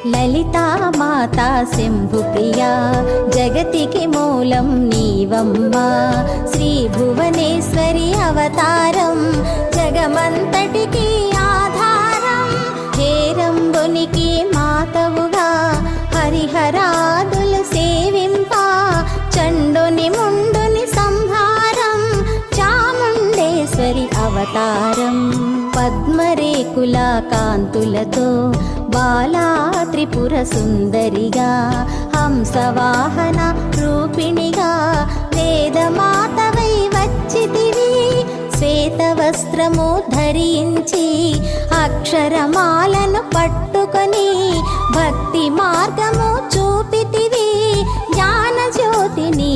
లలితా మాతా శంభుప్రియా జగతికి మూలం నీవమ్మా శ్రీ భువనేశ్వరి అవతారం జగమంతటికి ఆధారం హేరంబునికి మాతవుగా హరిహరాదులు సేవింప చండుని ముండుని సంహారం చాముండేశ్వరి అవతారం పద్మరేకుల కాంతులతో బాలా త్రిపుర సుందరిగా హంసవాహన రూపిణిగా వేదమాతవై వచ్చితివి శ్వేత వస్త్రము ధరించి అక్షరమాలను పట్టుకొని భక్తి మార్గము చూపితివి జ్ఞాన జ్యోతిని